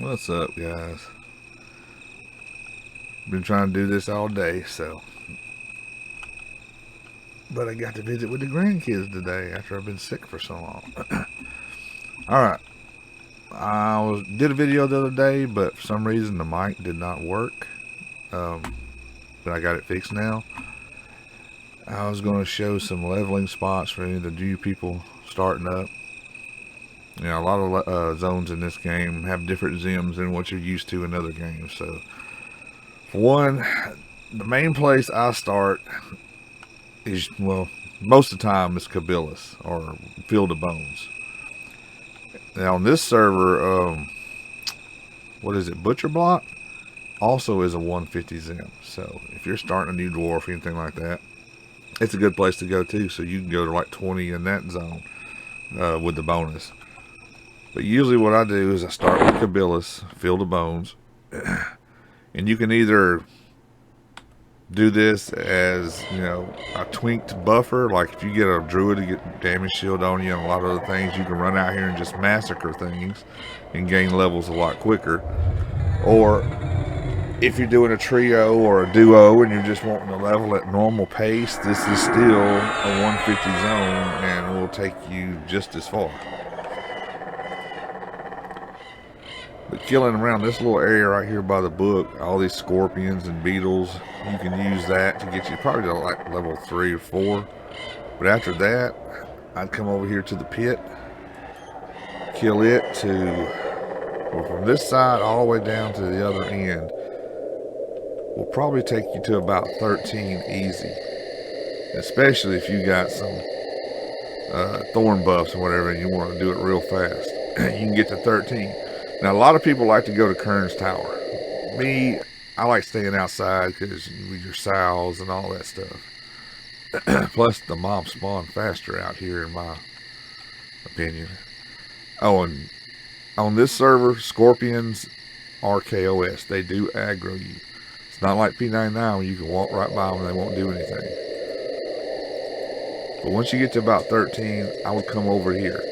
What's up, guys? Been trying to do this all day, but I got to visit with the grandkids today after I've been sick for so long. Alright. Did a video the other day, but for some reason the mic did not work. But I got it fixed now. I was going to show some leveling spots for any of the new people starting up. You know, a lot of zones in this game have different Zims than what you're used to in other games. So, for one, the main place I start is, well, most of the time it's Kabilis or Field of Bones. Now on this server, what is it, Butcher Block also is a 150 Zim. So if you're starting a new dwarf or anything like that, it's a good place to go to. So you can go to like 20 in that zone with the bonus. But usually what I do is I start with Kabilis, Field of Bones, and you can either do this as, you know, a tweaked buffer, like if you get a druid to get damage shield on you and a lot of other things, you can run out here and just massacre things and gain levels a lot quicker. Or if you're doing a trio or a duo and you're just wanting to level at normal pace, this is still a 150 zone and will take you just as far. But killing around this little area right here by the book, all these scorpions and beetles, you can use that to get you probably to like level 3 or 4. But after that, I'd come over here to the pit, kill it to, well, from this side all the way down to the other end, will probably take you to about 13 easy. Especially if you got some thorn buffs or whatever and you want to do it real fast. You can get to 13. Now, a lot of people like to go to Kern's Tower. Me, I like staying outside because with your sows and all that stuff. Plus, the mobs spawn faster out here, in my opinion. Oh, and on this server, scorpions are KOS. They do aggro you. It's not like P99 where you can walk right by them and they won't do anything. But once you get to about 13, I would come over here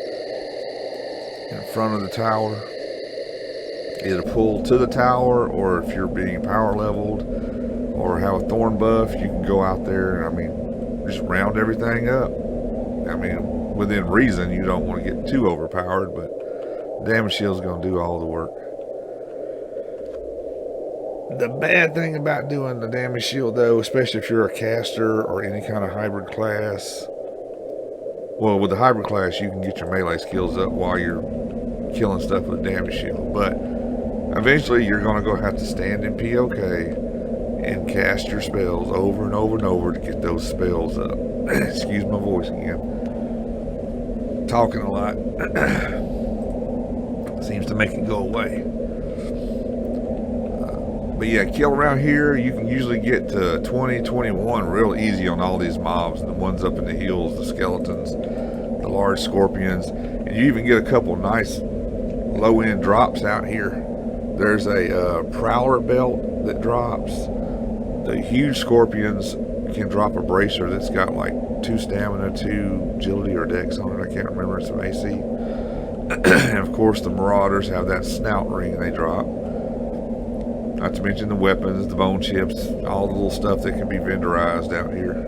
in front of the tower. Either pull to the tower, or if you're being power leveled or have a thorn buff, you can go out there and, I mean, just round everything up. I mean, within reason, you don't want to get too overpowered, but damage shield's going to do all the work. The bad thing about doing the damage shield, though, especially if you're a caster or any kind of hybrid class, well, with the hybrid class, you can get your melee skills up while you're killing stuff with a damage shield, but eventually you're going to have to stand in POK and cast your spells over and over and over to get those spells up. Excuse my voice again. Talking a lot seems to make it go away. But yeah, kill around here, you can usually get to 20, 21 real easy on all these mobs. The ones up in the hills, the skeletons, the large scorpions. And you even get a couple nice low-end drops out here. There's a prowler belt that drops. The huge scorpions can drop a bracer that's got like 2 stamina, 2 agility or dex on it. I can't remember, some AC. And of course the marauders have that snout ring they drop. Not to mention the weapons, the bone chips, all the little stuff that can be vendorized out here.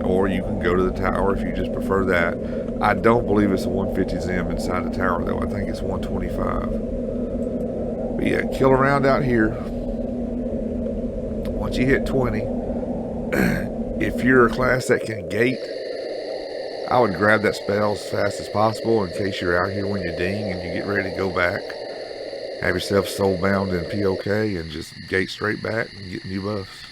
Or you can go to the tower if you just prefer that. I don't believe it's a 150 Zim inside the tower though. I think it's 125. But yeah, kill around out here. Once you hit 20, if you're a class that can gate, I would grab that spell as fast as possible in case you're out here when you ding and you get ready to go back. Have yourself soulbound in POK and just gate straight back and get new buffs.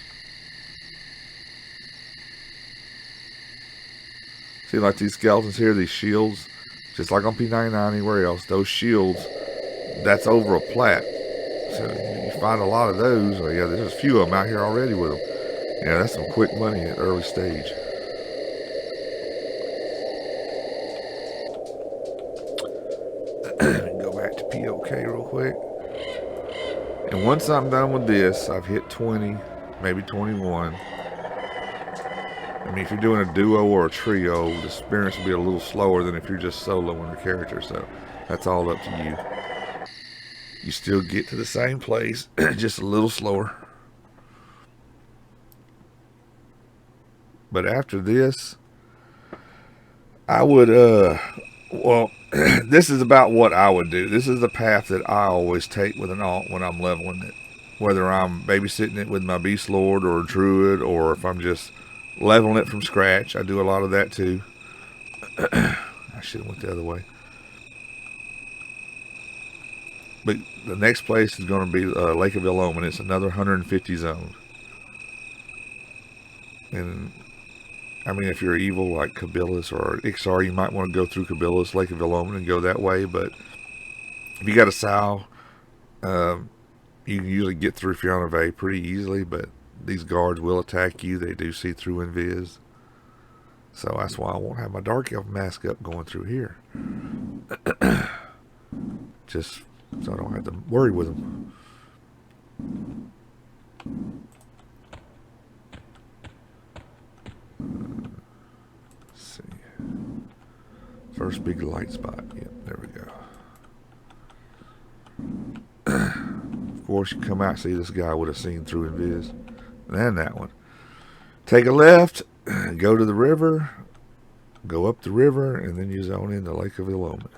See, like these skeletons here, these shields, just like on P99 anywhere else, those shields, that's over a plat. So you find a lot of those. Oh yeah, there's a few of them out here already with them. Yeah, that's some quick money at early stage. Go back to POK real quick. And once I'm done with this, I've hit 20, maybe 21. I mean, if you're doing a duo or a trio, the experience will be a little slower than if you're just soloing a character, so that's all up to you. You still get to the same place, just a little slower. But after this, I would, well, this is about what I would do. This is the path that I always take with an alt when I'm leveling it. Whether I'm babysitting it with my Beast Lord or a druid, or if I'm just leveling it from scratch. I do a lot of that too. I should have went the other way. But the next place is going to be Lake of Ill Omen. It's another 150 zone. And I mean, if you're evil like Kabilis or Ixar, you might want to go through Kabilis, Lake of Ill Omen, and go that way. But if you got a Sow, you can usually get through Fionave pretty easily. But these guards will attack you. They do see through invis. So that's why I won't have my Dark Elf mask up going through here. Just so I don't have to worry with them. Let's see. First big light spot. Yep, there we go. Of course, you come out, see this guy would have seen through invis. And that one. Take a left, go to the river, go up the river, and then you zone in the Lake of Ill Omen.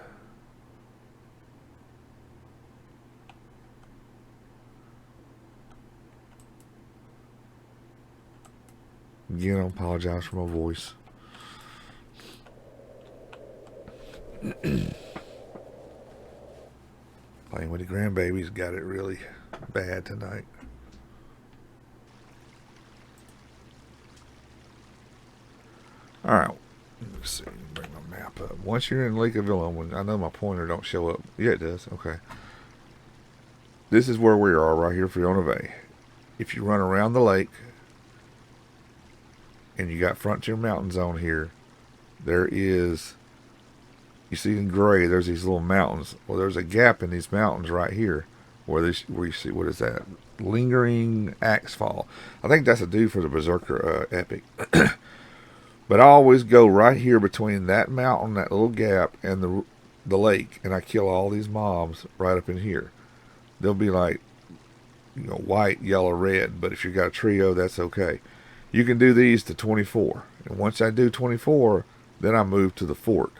Again, I apologize for my voice. Playing with the grandbabies got it really bad tonight. Alright, let's see, bring my map up. Once you're in Lake of Ill Omen, I know my pointer don't show up. Yeah, it does. Okay. This is where we are right here for Fionave. If you run around the lake, and you got Frontier Mountain Zone here, there is, you see in gray, there's these little mountains. Well, there's a gap in these mountains right here where you see, what is that? Lingering Axe Fall. I think that's a due for the Berserker epic. But I always go right here between that mountain, that little gap, and the lake, and I kill all these mobs right up in here. They'll be like, you know, white, yellow, red, but if you got a trio, that's okay. You can do these to 24. And once I do 24, then I move to the fort.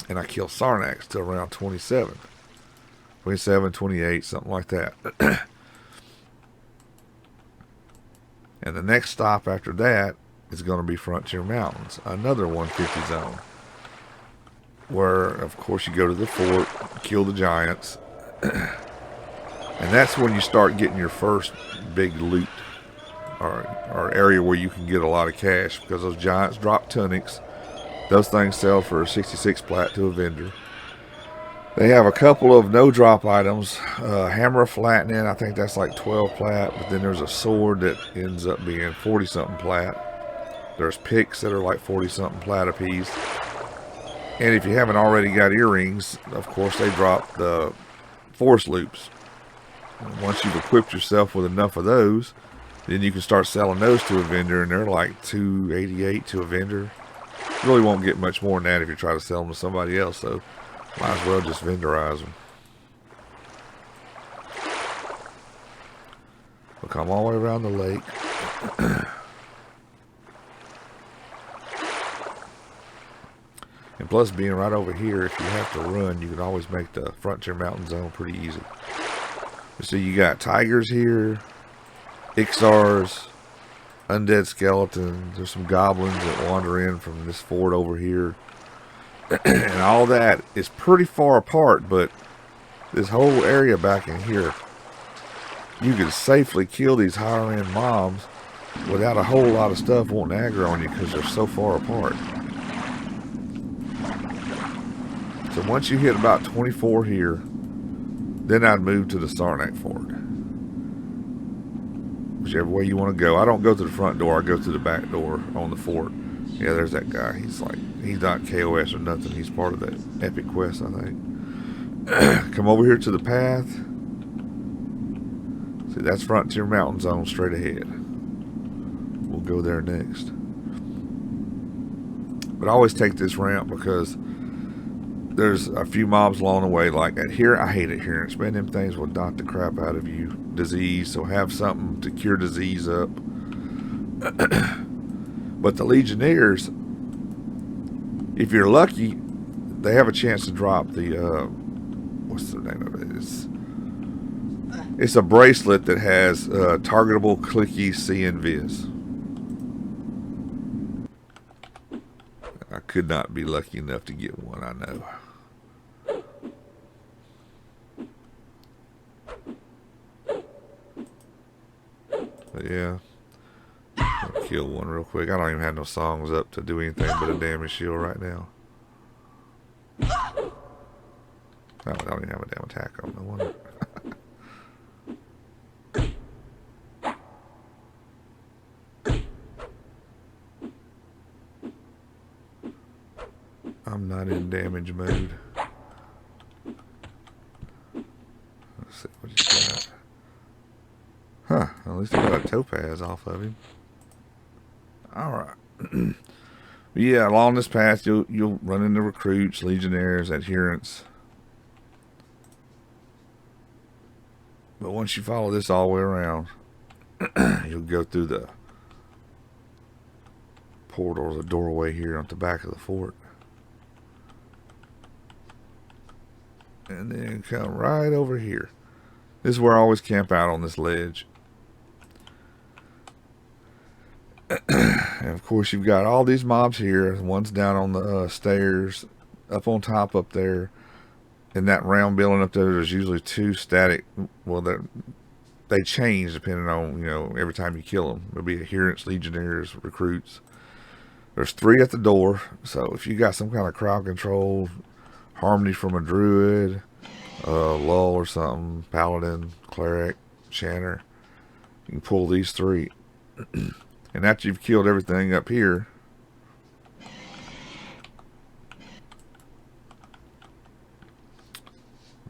And I kill Sarnax to around 27. 27, 28, something like that. And the next stop after that is going to be Frontier Mountains. Another 150 zone. Where, of course, you go to the fort, kill the giants. And that's when you start getting your first big loot. Or area where you can get a lot of cash, because those giants drop tunics. Those things sell for 66 plat to a vendor. They have a couple of no drop items. Hammer of flattening, I think that's like 12 plat, but then there's a sword that ends up being 40 something plat. There's picks that are like 40 something plat a piece. And if you haven't already got earrings, of course they drop the force loops. And once you've equipped yourself with enough of those, then you can start selling those to a vendor, and they're like $288 to a vendor. You really won't get much more than that if you try to sell them to somebody else, so might as well just vendorize them. We'll come all the way around the lake. And plus, being right over here, if you have to run, you can always make the Frontier Mountain Zone pretty easy. So you got tigers here, Ixars, undead skeletons. There's some goblins that wander in from this fort over here. And all that is pretty far apart, but this whole area back in here, you can safely kill these higher end mobs without a whole lot of stuff wanting to aggro on you because they're so far apart. So once you hit about 24 here, then I'd move to the Sarnak Fort. Whichever way you want to go. I don't go to the front door. I go to the back door on the fort. Yeah, there's that guy. He's not KOS or nothing. He's part of that epic quest, I think. Come over here to the path. See, that's Frontier Mountain Zone straight ahead. We'll go there next. But I always take this ramp because there's a few mobs along the way. Like at here, I hate adherence. Man, them things will dot the crap out of you. Disease, so have something to cure disease up. But the Legionnaires, if you're lucky, they have a chance to drop the, what's the name of it? It's a bracelet that has targetable, clicky, see, and viz. I could not be lucky enough to get one, I know. But yeah, I'll kill one real quick. I don't even have no songs up to do anything but a damage shield right now. Oh, I don't even have a damn attack on. No wonder. I'm not in damage mode. Let's see what he's got. Huh, at least I got a topaz off of him. Alright. Yeah, along this path you'll run into recruits, legionnaires, adherents. But once you follow this all the way around, you'll go through the portal or the doorway here at the back of the fort. And then come right over here. This is where I always camp out on this ledge. And of course you've got all these mobs here. One's down on the stairs, up on top up there. In that round building up there, there's usually two static. Well, they change depending on, you know, every time you kill them. There'll be adherents, legionnaires, recruits. There's 3 at the door. So if you got some kind of crowd control, harmony from a druid, lull or something, paladin, cleric, chanter, you can pull these 3. And after you've killed everything up here,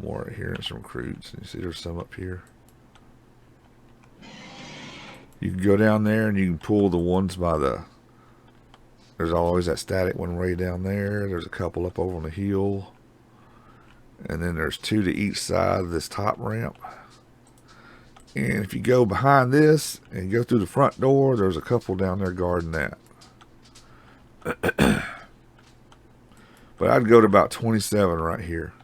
more adherents from recruits. You see there's some up here. You can go down there and you can pull the ones by the, there's always that static one way down there. There's a couple up over on the hill. And then there's 2 to each side of this top ramp. And if you go behind this and go through the front door, there's a couple down there guarding that. But I'd go to about 27 right here.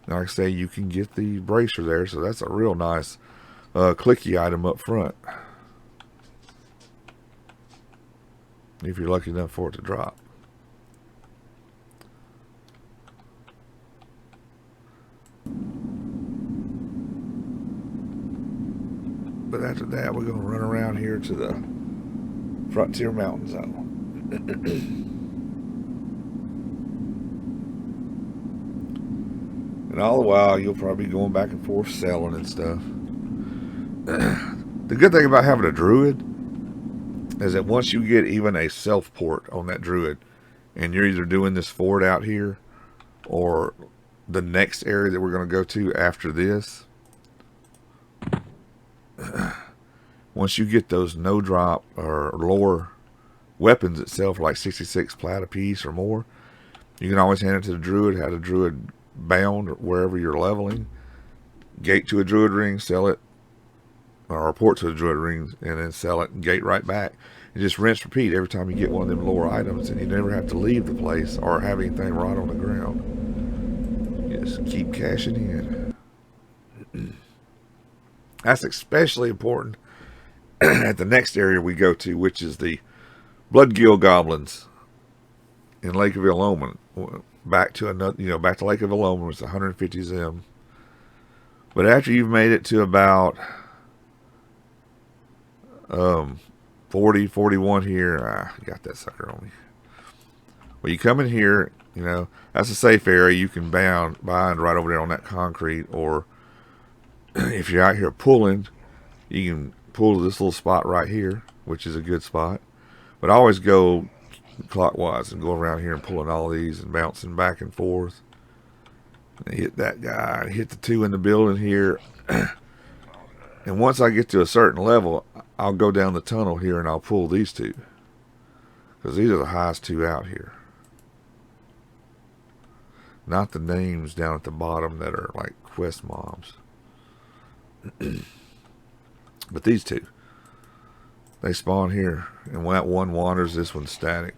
Like I say, you can get the bracer there, so that's a real nice clicky item up front. If you're lucky enough for it to drop. But after that, we're going to run around here to the Frontier Mountain Zone. And all the while, you'll probably be going back and forth selling and stuff. The good thing about having a druid is that once you get even a self-port on that druid, and you're either doing this fort out here or the next area that we're going to go to after this, once you get those no drop or lower weapons itself, like 66 plat a piece or more, you can always hand it to the druid, have the druid bound wherever you're leveling, gate to a druid ring, sell it, or report to a druid ring, and then sell it and gate right back. And just rinse repeat every time you get one of them lower items, and you never have to leave the place or have anything right on the ground. Just keep cashing in. That's especially important at the next area we go to, which is the Bloodgill goblins in Lake of Ill Omen. Back to another, back to Lake of Ill Omen, was 150 Zim. But after you've made it to about 40, 41 here, got that sucker on me. Well, you come in here, that's a safe area. You can bind right over there on that concrete, or if you're out here pulling, you can pull to this little spot right here, which is a good spot. But I always go clockwise and go around here and pulling all these and bouncing back and forth. And hit that guy, hit the 2 in the building here. And once I get to a certain level, I'll go down the tunnel here and I'll pull these 2. Because these are the highest 2 out here. Not the names down at the bottom that are like quest mobs. But these two. They spawn here. And when that one wanders, this one's static.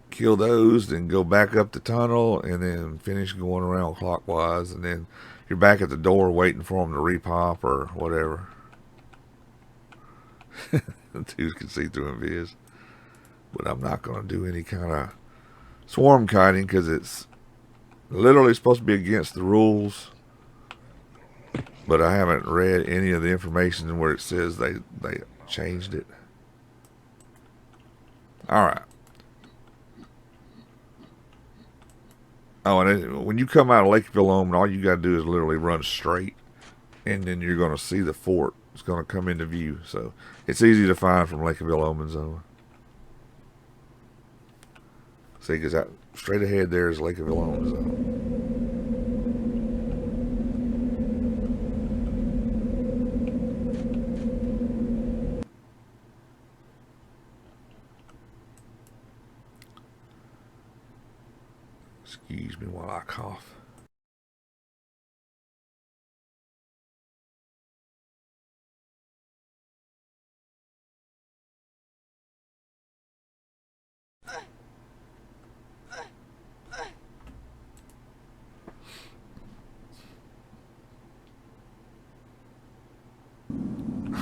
Kill those, then go back up the tunnel, and then finish going around clockwise, and then you're back at the door waiting for them to repop or whatever. The dudes can see through invis. But I'm not going to do any kind of swarm kiting because it's literally supposed to be against the rules. But I haven't read any of the information where it says they changed it. Alright. Oh, and when you come out of Lake Ill Omen, all you got to do is literally run straight. And then you're going to see the fort. It's going to come into view. So it's easy to find from Lake Ill Omen zone. See, because out straight ahead there is Lake Ill Omen zone. Excuse me while I cough.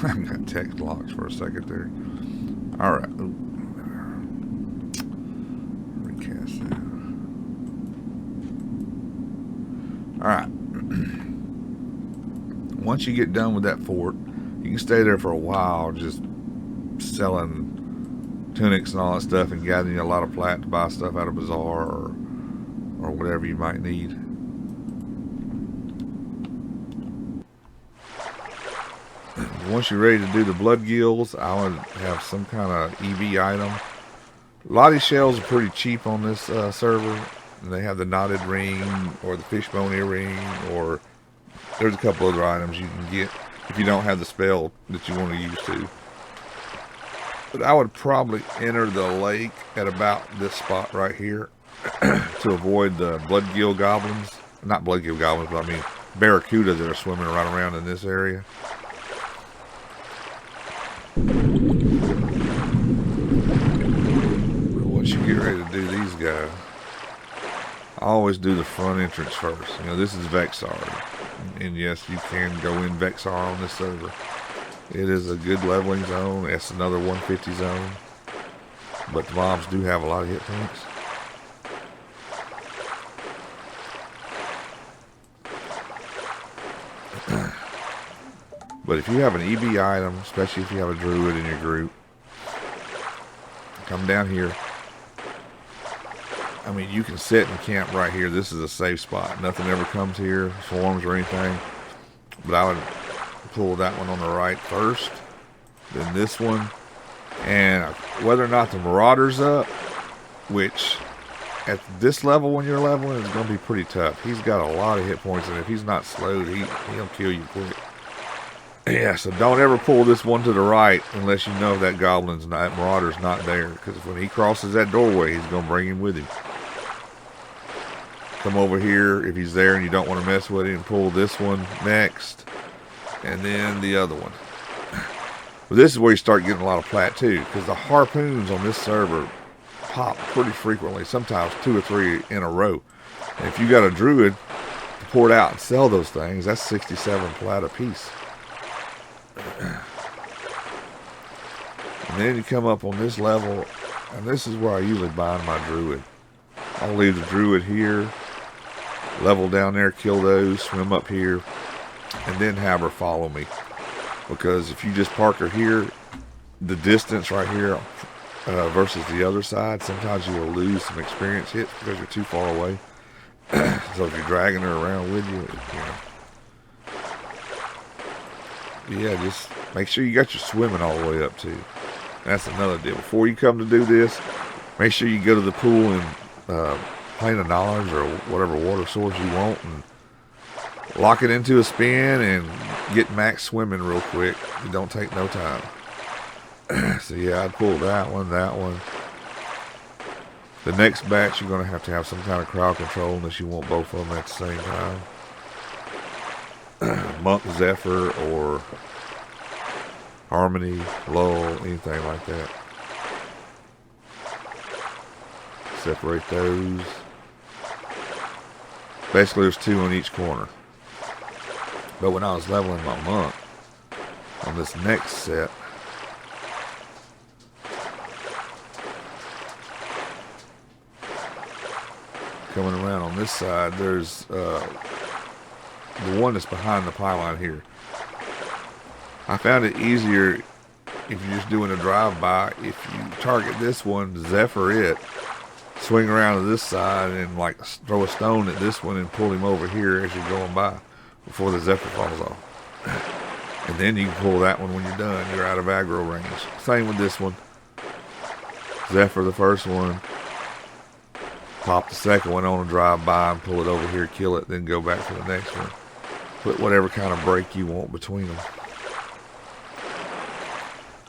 I got text locks for a second there. Alright. Recast that. Alright. Once you get done with that fort, you can stay there for a while just selling tunics and all that stuff and gathering a lot of plat to buy stuff out of bazaar or whatever you might need. Once you're ready to do the Bloodgills, I would have some kind of EV item. A lot of these shells are pretty cheap on this server. And they have the knotted ring or the fishbone earring, or there's a couple other items you can get if you don't have the spell that you want to use to. But I would probably enter the lake at about this spot right here to avoid the Bloodgill goblins. Not Bloodgill goblins, but I mean barracuda that are swimming right around in this area. But once you get ready to do these guys, I always do the front entrance first. You know, this is Vexar. And yes, you can go in Vexar on this server. It is a good leveling zone. It's another 150 zone. But the mobs do have a lot of hit points. But if you have an EB item, especially if you have a druid in your group, come down here. I mean, you can sit and camp right here. This is a safe spot. Nothing ever comes here, swarms or anything. But I would pull that one on the right first, then this one. And whether or not the marauder's up, which at this level when you're leveling is going to be pretty tough. He's got a lot of hit points, and if he's not slowed, he'll kill you quick. Yeah, so don't ever pull this one to the right unless you know that marauder's not there. Because when he crosses that doorway, he's going to bring him with him. Come over here if he's there and you don't want to mess with him, and pull this one next, and then the other one. But this is where you start getting a lot of plat too, because the harpoons on this server pop pretty frequently, sometimes 2 or 3 in a row. And if you got a druid to pour it out and sell those things, that's 67 plat a piece. And then you come up on this level, and this is where I usually bind my druid. I'll leave the druid here, level down there, kill those, swim up here, and then have her follow me. Because if you just park her here, the distance right here versus the other side, sometimes you will lose some experience hits because you're too far away. So if you're dragging her around with you, yeah, just make sure you got your swimming all the way up too. That's another deal. Before you come to do this, make sure you go to the pool and Plane of Knowledge or whatever water source you want and lock it into a spin and get max swimming real quick. It don't take no time. So yeah, I'd pull that one. The next batch, you're going to have some kind of crowd control unless you want both of them at the same time. Monk, Zephyr, or Harmony, Lull, anything like that. Separate those. Basically, there's 2 on each corner. But when I was leveling my monk on this next set, coming around on this side, there's the one that's behind the pylon here. I found it easier if you're just doing a drive-by. If you target this one, Zephyr it, swing around to this side and like throw a stone at this one and pull him over here as you're going by before the Zephyr falls off. And then you can pull that one when you're done. You're out of aggro range. Same with this one. Zephyr the first one. Pop the second one on a drive-by and pull it over here, kill it, then go back to the next one. Put whatever kind of break you want between them.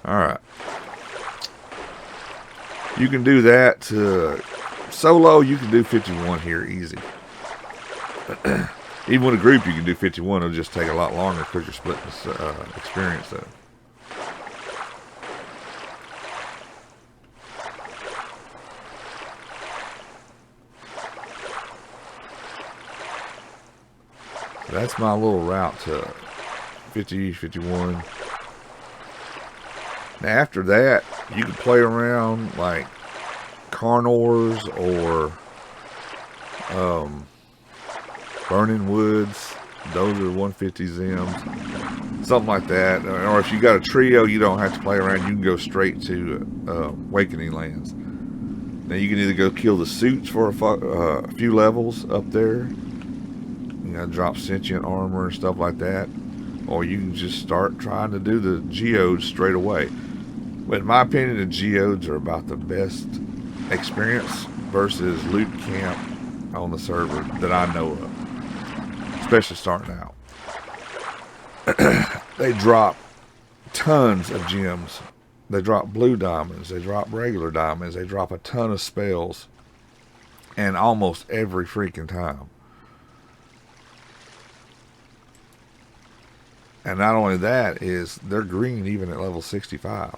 Alright. You can do that solo. You can do 51 here easy. Even with a group you can do 51. It'll just take a lot longer because you're splitting this experience though. So that's my little route to 50, 51. Now after that, you can play around like Carnors or Burning Woods. Those are 150 Zims. Something like that. Or if you got a trio, you don't have to play around. You can go straight to Awakening Lands. Now you can either go kill the suits for a few levels up there. You know, drop sentient armor and stuff like that. Or you can just start trying to do the geodes straight away. But in my opinion, the geodes are about the best experience versus loot camp on the server that I know of, especially starting out. They drop tons of gems. They drop blue diamonds. They drop regular diamonds. They drop a ton of spells, and almost every freaking time. And not only that, is they're green even at level 65.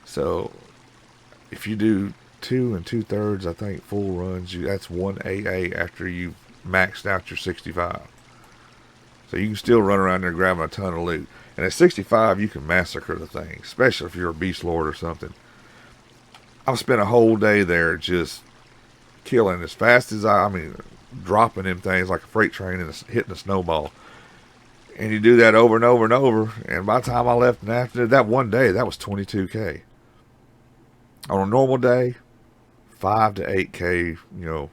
So if you do 2 2/3, I think, full runs, that's 1 AA after you've maxed out your 65. So you can still run around there grabbing a ton of loot. And at 65, you can massacre the thing, especially if you're a beast lord or something. I've spent a whole day there just killing as fast as I mean, dropping them things like a freight train and hitting a snowball. And you do that over and over and over. And by the time I left and after that one day, that was 22K. On a normal day, 5 to 8K, you know,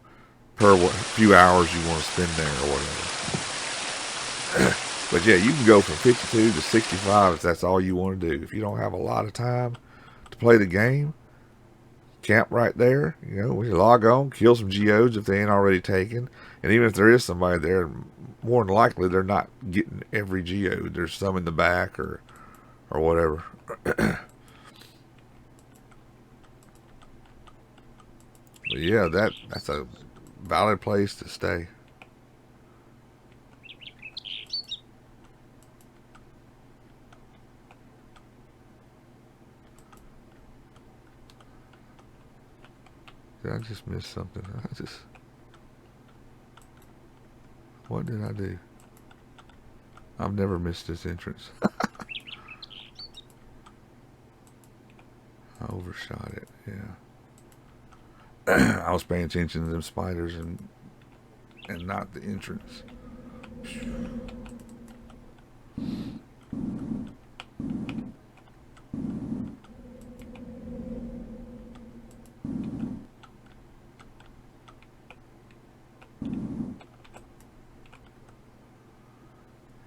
per few hours you want to spend there or whatever. But yeah, you can go from 52 to 65 if that's all you want to do. If you don't have a lot of time to play the game, camp right there. You know, we log on, kill some geodes if they ain't already taken. And even if there is somebody there, more than likely they're not getting every geode. There's some in the back or whatever. But yeah, that's a valid place to stay. Did I just miss something? What did I do? I've never missed this entrance. I overshot it, yeah. I was paying attention to them spiders and not the entrance.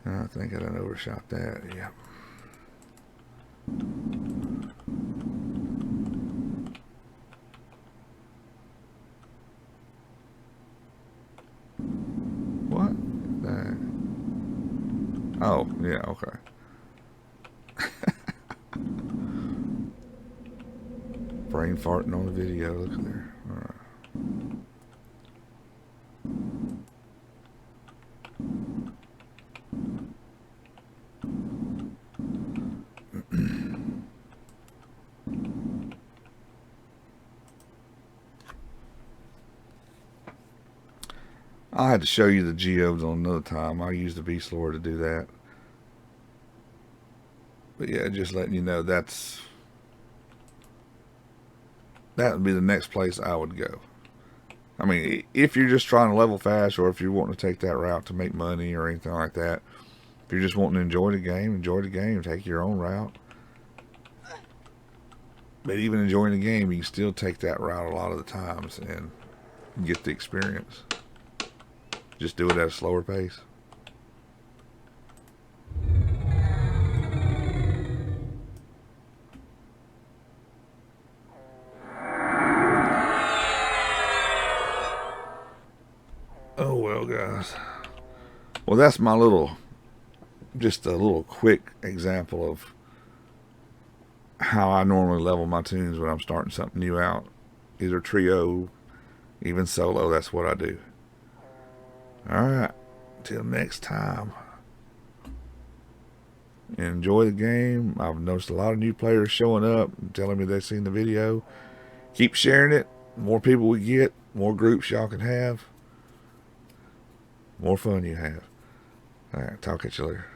I think I done overshot that, yeah. What? That. Oh, yeah, okay. Brain farting on the video, look at there. Alright. I'll have to show you the geodes on another time. I'll use the beast lore to do that. But yeah, just letting you know that would be the next place I would go. I mean, if you're just trying to level fast, or if you're wanting to take that route to make money or anything like that, if you're just wanting to enjoy the game, take your own route. But even enjoying the game, you can still take that route a lot of the times and get the experience. Just do it at a slower pace. Oh well, guys. Well, that's my just a little quick example of how I normally level my tunes when I'm starting something new out. Either trio, even solo, that's what I do. Alright, till next time. Enjoy the game. I've noticed a lot of new players showing up and telling me they've seen the video. Keep sharing it. The more people we get, more groups y'all can have, more fun you have. Alright, talk at you later.